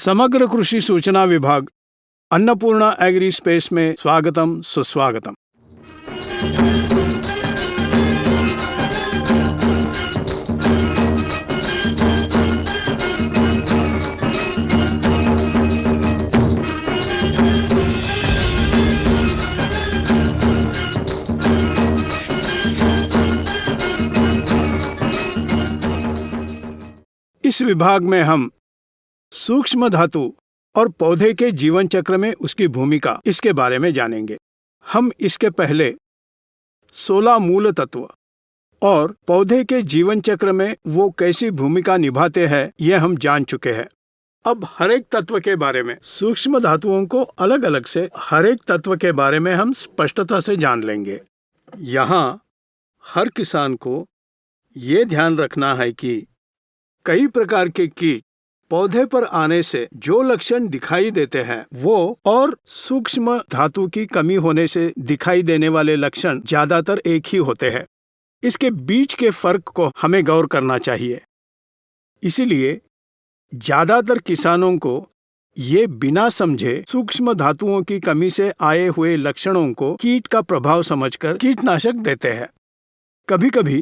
समग्र कृषि सूचना विभाग अन्नपूर्णा एग्री स्पेस में स्वागतम सुस्वागतम। इस विभाग में हम सूक्ष्म धातु और पौधे के जीवन चक्र में उसकी भूमिका इसके बारे में जानेंगे। हम इसके पहले 16 मूल तत्व और पौधे के जीवन चक्र में वो कैसी भूमिका निभाते हैं यह हम जान चुके हैं। अब हर एक तत्व के बारे में, सूक्ष्म धातुओं को अलग अलग से हर एक तत्व के बारे में हम स्पष्टता से जान लेंगे। यहाँ हर किसान को ये ध्यान रखना है कि कई प्रकार के कीट पौधे पर आने से जो लक्षण दिखाई देते हैं वो और सूक्ष्म धातु की कमी होने से दिखाई देने वाले लक्षण ज्यादातर एक ही होते हैं। इसके बीच के फर्क को हमें गौर करना चाहिए। इसीलिए ज्यादातर किसानों को ये बिना समझे सूक्ष्म धातुओं की कमी से आए हुए लक्षणों को कीट का प्रभाव समझकर कीटनाशक देते हैं। कभी कभी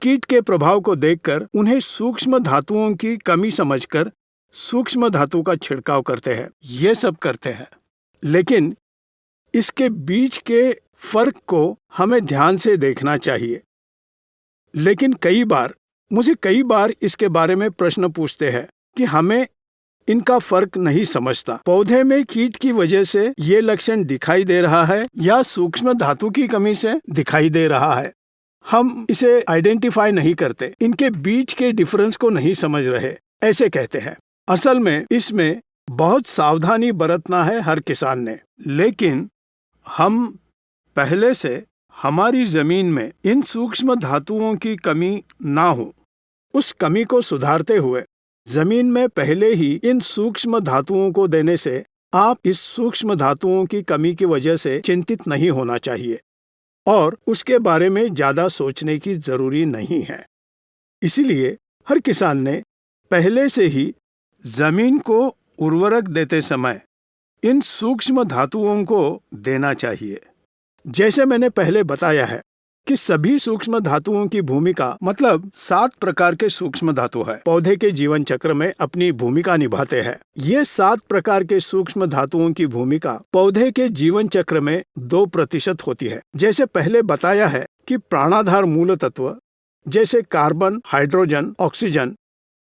कीट के प्रभाव को देखकर उन्हें सूक्ष्म धातुओं की कमी समझकर सूक्ष्म धातु का छिड़काव करते हैं। ये सब करते हैं, लेकिन इसके बीच के फर्क को हमें ध्यान से देखना चाहिए। लेकिन मुझे कई बार इसके बारे में प्रश्न पूछते हैं कि हमें इनका फर्क नहीं समझता। पौधे में कीट की वजह से ये लक्षण दिखाई दे रहा है या सूक्ष्म धातु की कमी से दिखाई दे रहा है। हम इसे आइडेंटिफाई नहीं करते, इनके बीच के डिफरेंस को नहीं समझ रहे, ऐसे कहते हैं। असल में इसमें बहुत सावधानी बरतना है हर किसान ने। लेकिन हम पहले से हमारी जमीन में इन सूक्ष्म धातुओं की कमी ना हो, उस कमी को सुधारते हुए जमीन में पहले ही इन सूक्ष्म धातुओं को देने से आप इस सूक्ष्म धातुओं की कमी की वजह से चिंतित नहीं होना चाहिए और उसके बारे में ज्यादा सोचने की जरूरी नहीं है। इसीलिए हर किसान ने पहले से ही जमीन को उर्वरक देते समय इन सूक्ष्म धातुओं को देना चाहिए। जैसे मैंने पहले बताया है कि सभी सूक्ष्म धातुओं की भूमिका, मतलब 7 प्रकार के सूक्ष्म धातु है, पौधे के जीवन चक्र में अपनी भूमिका निभाते हैं। ये 7 प्रकार के सूक्ष्म धातुओं की भूमिका पौधे के जीवन चक्र में 2% होती है। जैसे पहले बताया है कि प्राणाधार मूल तत्व जैसे कार्बन, हाइड्रोजन, ऑक्सीजन,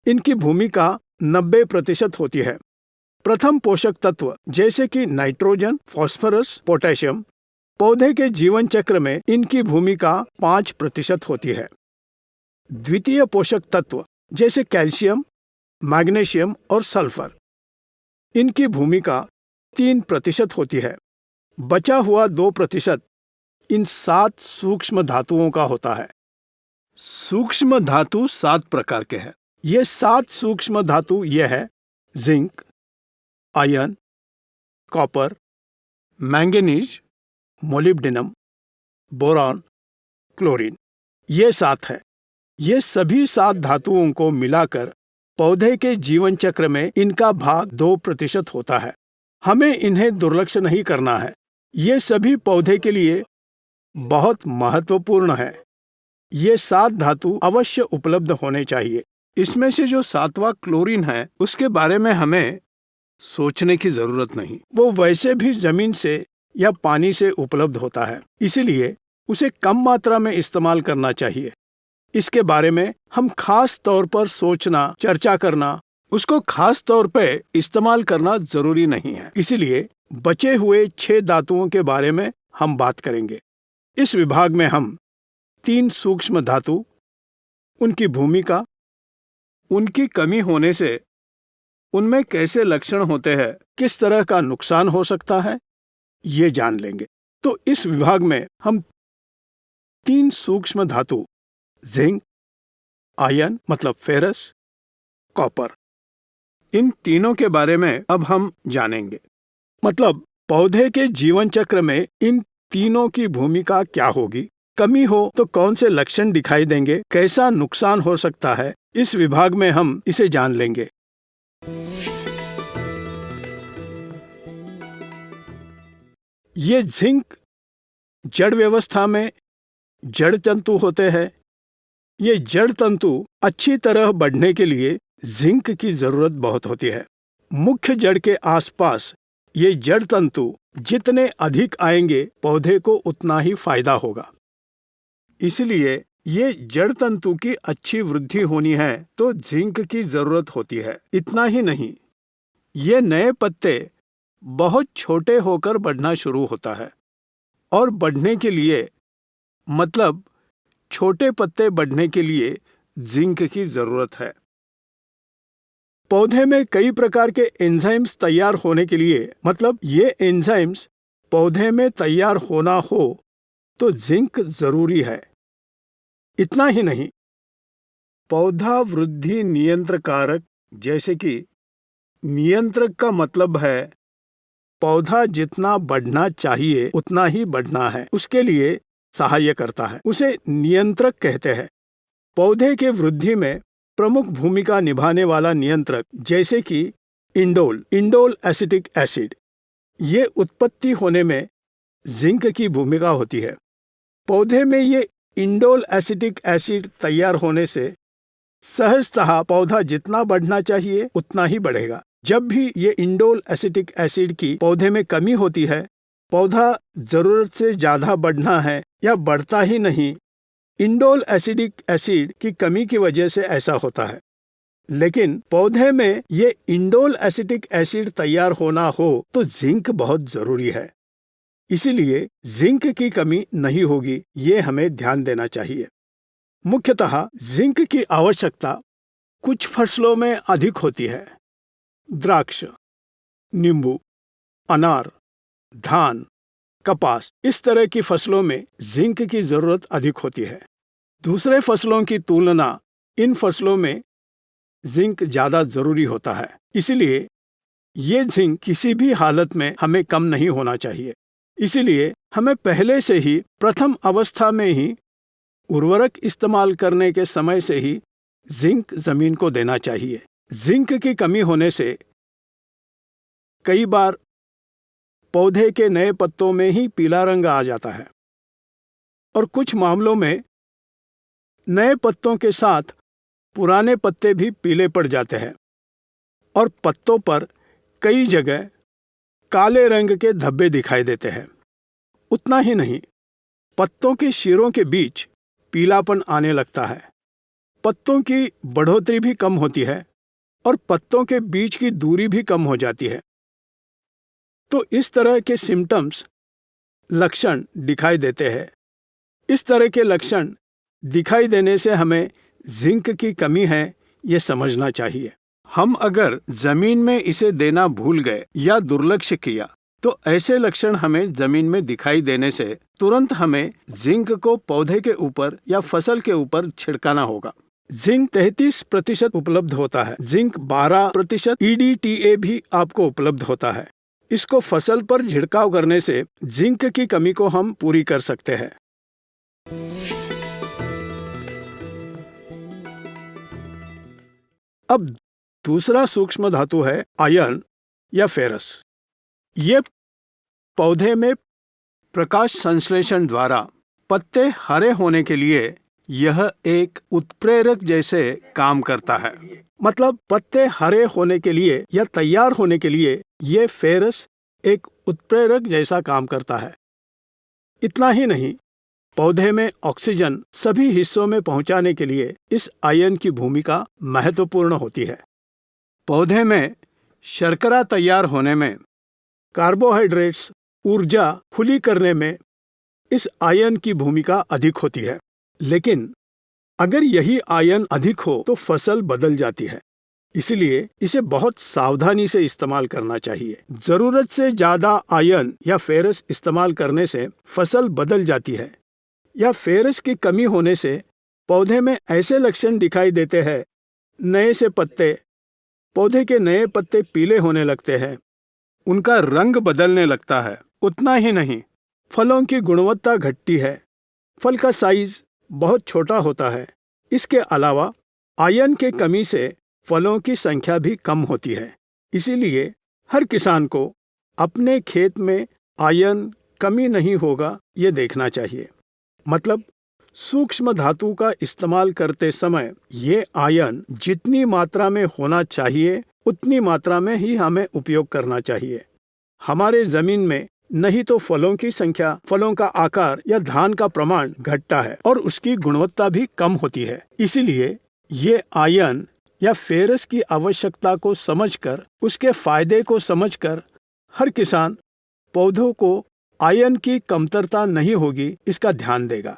इनकी भूमिका 90% होती है। प्रथम पोषक तत्व जैसे कि नाइट्रोजन, फास्फोरस, पोटेशियम, पौधे के जीवन चक्र में इनकी भूमिका 5% होती है। द्वितीय पोषक तत्व जैसे कैल्शियम, मैग्नीशियम और सल्फर, इनकी भूमिका 3% होती है। बचा हुआ 2% इन 7 सूक्ष्म धातुओं का होता है। सूक्ष्म धातु 7 प्रकार के हैं। ये 7 सूक्ष्म धातु ये है: zinc, iron, copper, manganese, molybdenum, boron, chlorine. ये 7 है। ये सभी 7 धातुओं को मिलाकर पौधे के जीवन चक्र में इनका भाग 2% होता है। हमें इन्हें दुर्लक्ष्य नहीं करना है। ये सभी पौधे के लिए बहुत महत्वपूर्ण है। ये 7 धातु अवश्य उपलब्ध होने चाहिए। इसमें से जो 7वां क्लोरीन है उसके बारे में हमें सोचने की जरूरत नहीं। वो वैसे भी जमीन से या पानी से उपलब्ध होता है, इसीलिए उसे कम मात्रा में इस्तेमाल करना चाहिए। इसके बारे में हम खास तौर पर सोचना, चर्चा करना, उसको खास तौर पे इस्तेमाल करना जरूरी नहीं है। इसीलिए बचे हुए 6 धातुओं के बारे में हम बात करेंगे। इस विभाग में हम 3 सूक्ष्म धातु, उनकी भूमिका, उनकी कमी होने से उनमें कैसे लक्षण होते हैं, किस तरह का नुकसान हो सकता है, ये जान लेंगे। तो इस विभाग में हम 3 सूक्ष्म धातु, जिंक, आयरन मतलब फेरस, कॉपर, इन तीनों के बारे में अब हम जानेंगे। मतलब पौधे के जीवन चक्र में इन तीनों की भूमिका क्या होगी, कमी हो तो कौन से लक्षण दिखाई देंगे, कैसा नुकसान हो सकता है, इस विभाग में हम इसे जान लेंगे। ये जिंक जड़ व्यवस्था में जड़ तंतु होते हैं। ये जड़ तंतु अच्छी तरह बढ़ने के लिए जिंक की जरूरत बहुत होती है। मुख्य जड़ के आसपास ये जड़ तंतु जितने अधिक आएंगे पौधे को उतना ही फायदा होगा। इसलिए ये जड़ तंतु की अच्छी वृद्धि होनी है तो जिंक की जरूरत होती है। इतना ही नहीं, ये नए पत्ते बहुत छोटे होकर बढ़ना शुरू होता है और बढ़ने के लिए मतलब छोटे पत्ते बढ़ने के लिए जिंक की जरूरत है। पौधे में कई प्रकार के एंजाइम्स तैयार होने के लिए मतलब ये एंजाइम्स पौधे में तैयार होना हो तो जिंक जरूरी है। इतना ही नहीं, पौधा वृद्धि नियंत्रकारक जैसे कि नियंत्रक का मतलब है पौधा जितना बढ़ना चाहिए उतना ही बढ़ना है, उसके लिए सहाय करता है, उसे नियंत्रक कहते हैं। पौधे के वृद्धि में प्रमुख भूमिका निभाने वाला नियंत्रक जैसे कि इंडोल एसिटिक एसिड, ये उत्पत्ति होने में जिंक की भूमिका होती है। पौधे में ये इंडोल एसिटिक एसिड तैयार होने से सहजतः पौधा जितना बढ़ना चाहिए उतना ही बढ़ेगा। जब भी ये इंडोल एसिटिक एसिड की पौधे में कमी होती है, पौधा जरूरत से ज्यादा बढ़ना है या बढ़ता ही नहीं, इंडोल एसिडिक एसिड की कमी की वजह से ऐसा होता है। लेकिन पौधे में ये इंडोल एसिटिक एसिड तैयार होना हो तो जिंक बहुत जरूरी है। इसीलिए जिंक की कमी नहीं होगी, ये हमें ध्यान देना चाहिए। मुख्यतः जिंक की आवश्यकता कुछ फसलों में अधिक होती है। द्राक्ष, नींबू, अनार, धान, कपास, इस तरह की फसलों में जिंक की जरूरत अधिक होती है। दूसरे फसलों की तुलना इन फसलों में जिंक ज्यादा जरूरी होता है। इसलिए ये जिंक किसी भी हालत में हमें कम नहीं होना चाहिए। इसलिए हमें पहले से ही प्रथम अवस्था में ही उर्वरक इस्तेमाल करने के समय से ही जिंक जमीन को देना चाहिए। जिंक की कमी होने से कई बार पौधे के नए पत्तों में ही पीला रंग आ जाता है और कुछ मामलों में नए पत्तों के साथ पुराने पत्ते भी पीले पड़ जाते हैं और पत्तों पर कई जगह काले रंग के धब्बे दिखाई देते हैं। उतना ही नहीं, पत्तों के शिरों के बीच पीलापन आने लगता है, पत्तों की बढ़ोतरी भी कम होती है और पत्तों के बीच की दूरी भी कम हो जाती है। तो इस तरह के सिम्टम्स लक्षण दिखाई देते हैं। इस तरह के लक्षण दिखाई देने से हमें जिंक की कमी है ये समझना चाहिए। हम अगर जमीन में इसे देना भूल गए या दुर्लक्ष्य किया तो ऐसे लक्षण हमें जमीन में दिखाई देने से तुरंत हमें जिंक को पौधे के ऊपर या फसल के ऊपर छिड़काना होगा। जिंक 33% उपलब्ध होता है। जिंक 12% EDTA भी आपको उपलब्ध होता है। इसको फसल पर छिड़काव करने से जिंक की कमी को हम पूरी कर सकते हैं। अब दूसरा सूक्ष्म धातु है आयरन या फेरस। ये पौधे में प्रकाश संश्लेषण द्वारा पत्ते हरे होने के लिए यह एक उत्प्रेरक जैसे काम करता है। मतलब पत्ते हरे होने के लिए या तैयार होने के लिए ये फेरस एक उत्प्रेरक जैसा काम करता है। इतना ही नहीं, पौधे में ऑक्सीजन सभी हिस्सों में पहुंचाने के लिए इस आयन की भूमिका महत्वपूर्ण होती है। पौधे में शर्करा तैयार होने में, कार्बोहाइड्रेट्स ऊर्जा खुली करने में इस आयन की भूमिका अधिक होती है। लेकिन अगर यही आयन अधिक हो तो फसल बदल जाती है। इसलिए इसे बहुत सावधानी से इस्तेमाल करना चाहिए। जरूरत से ज्यादा आयन या फेरस इस्तेमाल करने से फसल बदल जाती है या फेरस की कमी होने से पौधे में ऐसे लक्षण दिखाई देते हैं, नए से पत्ते, पौधे के नए पत्ते पीले होने लगते हैं, उनका रंग बदलने लगता है। उतना ही नहीं, फलों की गुणवत्ता घटती है, फल का साइज बहुत छोटा होता है। इसके अलावा आयन के कमी से फलों की संख्या भी कम होती है। इसीलिए हर किसान को अपने खेत में आयन, कमी नहीं होगा ये देखना चाहिए। मतलब सूक्ष्म धातु का इस्तेमाल करते समय ये आयन जितनी मात्रा में होना चाहिए उतनी मात्रा में ही हमें उपयोग करना चाहिए। हमारे जमीन में नहीं तो फलों की संख्या, फलों का आकार या धान का प्रमाण घटता है और उसकी गुणवत्ता भी कम होती है। इसीलिए ये आयन या फेरस की आवश्यकता को समझकर, उसके फायदे को समझकर हर किसान पौधों को आयन की कमतरता नहीं होगी इसका ध्यान देगा।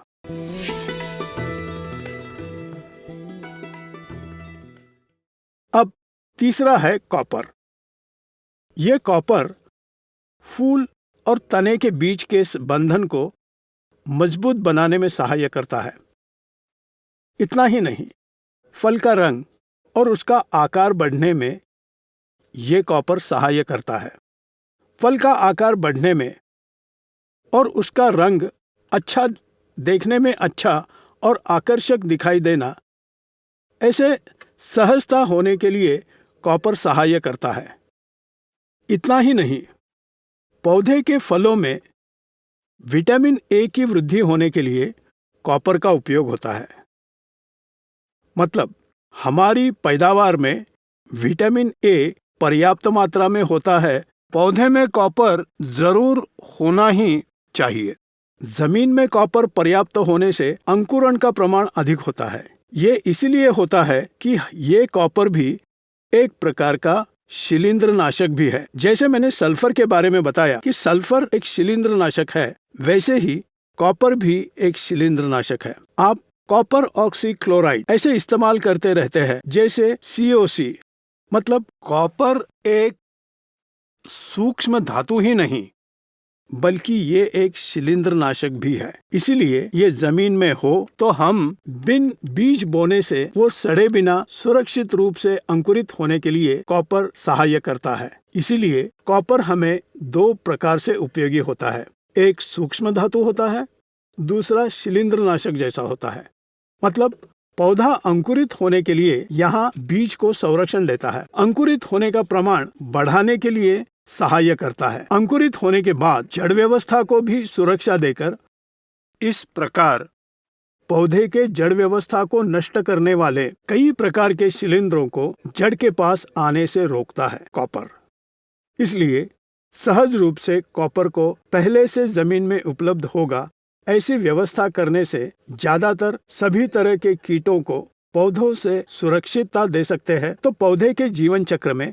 अब तीसरा है कॉपर। ये कॉपर फूल और तने के बीच के इस बंधन को मजबूत बनाने में सहायता करता है। इतना ही नहीं, फल का रंग और उसका आकार बढ़ने में ये कॉपर सहायता करता है। फल का आकार बढ़ने में और उसका रंग अच्छा देखने में अच्छा और आकर्षक दिखाई देना, ऐसे सहजता होने के लिए कॉपर सहायता करता है। इतना ही नहीं, पौधे के फलों में विटामिन ए की वृद्धि होने के लिए कॉपर का उपयोग होता है। मतलब हमारी पैदावार में विटामिन ए पर्याप्त मात्रा में होता है। पौधे में कॉपर जरूर होना ही चाहिए। जमीन में कॉपर पर्याप्त होने से अंकुरण का प्रमाण अधिक होता है। ये इसलिए होता है कि ये कॉपर भी एक प्रकार का शिलींद्रनाशक भी है। जैसे मैंने सल्फर के बारे में बताया कि सल्फर एक शिलींद्रनाशक है, वैसे ही कॉपर भी एक शिलींद्रनाशक है। आप कॉपर ऑक्सीक्लोराइड ऐसे इस्तेमाल करते रहते हैं, जैसे COC। मतलब कॉपर एक सूक्ष्म धातु ही नहीं बल्कि ये एक शिलींद्रनाशक भी है। इसीलिए ये जमीन में हो तो हम बिन बीज बोने से वो सड़े बिना सुरक्षित रूप से अंकुरित होने के लिए कॉपर सहायता करता है। इसीलिए कॉपर हमें दो प्रकार से उपयोगी होता है। एक सूक्ष्म धातु होता है, दूसरा शिलींद्रनाशक जैसा होता है। मतलब पौधा अंकुरित होने के लिए यहाँ बीज को संरक्षण देता है, अंकुरित होने का प्रमाण बढ़ाने के लिए सहायता करता है, अंकुरित होने के बाद जड़ व्यवस्था को भी सुरक्षा देकर इस प्रकार पौधे के जड़ व्यवस्था को नष्ट करने वाले कई प्रकार के शिलींध्रों को जड़ के पास आने से रोकता है कॉपर। इसलिए सहज रूप से कॉपर को पहले से जमीन में उपलब्ध होगा ऐसी व्यवस्था करने से ज्यादातर सभी तरह के कीटों को पौधों से सुरक्षितता दे सकते हैं। तो पौधे के जीवन चक्र में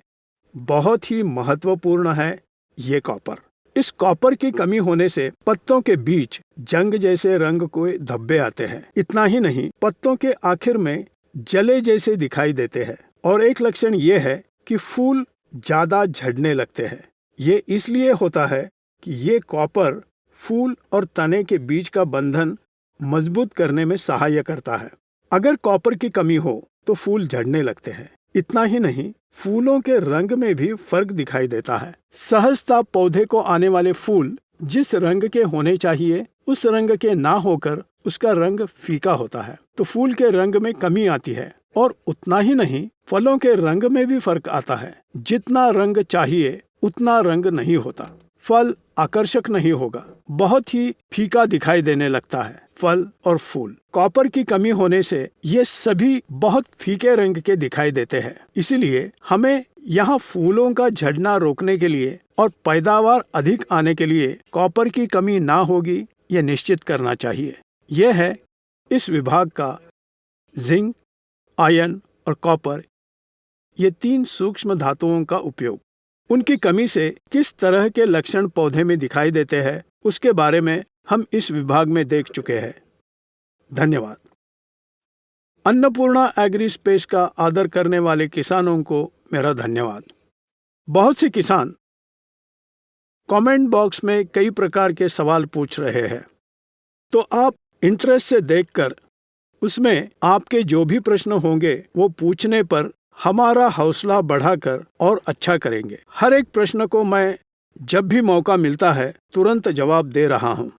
बहुत ही महत्वपूर्ण है ये कॉपर। इस कॉपर की कमी होने से पत्तों के बीच जंग जैसे रंग के धब्बे आते हैं। इतना ही नहीं, पत्तों के आखिर में जले जैसे दिखाई देते हैं। और एक लक्षण ये है कि फूल ज्यादा झड़ने लगते हैं। ये इसलिए होता है कि ये कॉपर फूल और तने के बीच का बंधन मजबूत करने में सहायता करता है। अगर कॉपर की कमी हो तो फूल झड़ने लगते हैं। इतना ही नहीं, फूलों के रंग में भी फर्क दिखाई देता है। सहजता पौधे को आने वाले फूल जिस रंग के होने चाहिए उस रंग के ना होकर उसका रंग फीका होता है, तो फूल के रंग में कमी आती है। और उतना ही नहीं, फलों के रंग में भी फर्क आता है। जितना रंग चाहिए उतना रंग नहीं होता, फल आकर्षक नहीं होगा, बहुत ही फीका दिखाई देने लगता है फल और फूल। कॉपर की कमी होने से ये सभी बहुत फीके रंग के दिखाई देते हैं। इसीलिए हमें यहाँ फूलों का झड़ना रोकने के लिए और पैदावार अधिक आने के लिए कॉपर की कमी ना होगी ये निश्चित करना चाहिए। यह है इस विभाग का जिंक, आयरन और कॉपर, ये तीन सूक्ष्म धातुओं का उपयोग। उनकी कमी से किस तरह के लक्षण पौधे में दिखाई देते हैं उसके बारे में हम इस विभाग में देख चुके हैं। धन्यवाद। अन्नपूर्णा एग्री स्पेस का आदर करने वाले किसानों को मेरा धन्यवाद। बहुत से किसान कमेंट बॉक्स में कई प्रकार के सवाल पूछ रहे हैं, तो आप इंटरेस्ट से देखकर उसमें आपके जो भी प्रश्न होंगे वो पूछने पर हमारा हौसला बढ़ाकर और अच्छा करेंगे। हर एक प्रश्न को मैं जब भी मौका मिलता है तुरंत जवाब दे रहा हूँ।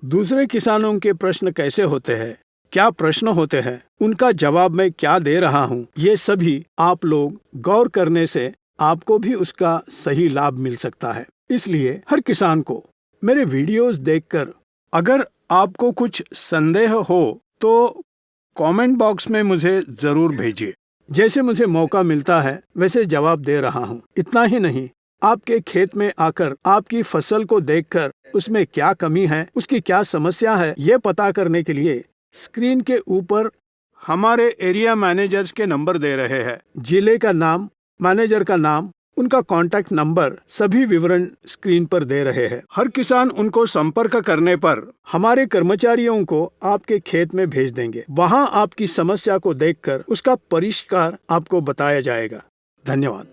दूसरे किसानों के प्रश्न कैसे होते हैं, क्या प्रश्न होते हैं, उनका जवाब मैं क्या दे रहा हूँ, ये सभी आप लोग गौर करने से आपको भी उसका सही लाभ मिल सकता है। इसलिए हर किसान को मेरे वीडियोस देखकर अगर आपको कुछ संदेह हो तो कमेंट बॉक्स में मुझे जरूर भेजिए। जैसे मुझे मौका मिलता है वैसे जवाब दे रहा हूँ। इतना ही नहीं, आपके खेत में आकर आपकी फसल को देखकर उसमें क्या कमी है, उसकी क्या समस्या है, ये पता करने के लिए स्क्रीन के ऊपर हमारे एरिया मैनेजर्स के नंबर दे रहे हैं। जिले का नाम, मैनेजर का नाम, उनका कांटेक्ट नंबर, सभी विवरण स्क्रीन पर दे रहे हैं। हर किसान उनको संपर्क करने पर हमारे कर्मचारियों को आपके खेत में भेज देंगे। वहां आपकी समस्या को देखकर उसका परिष्कार आपको बताया जाएगा। धन्यवाद।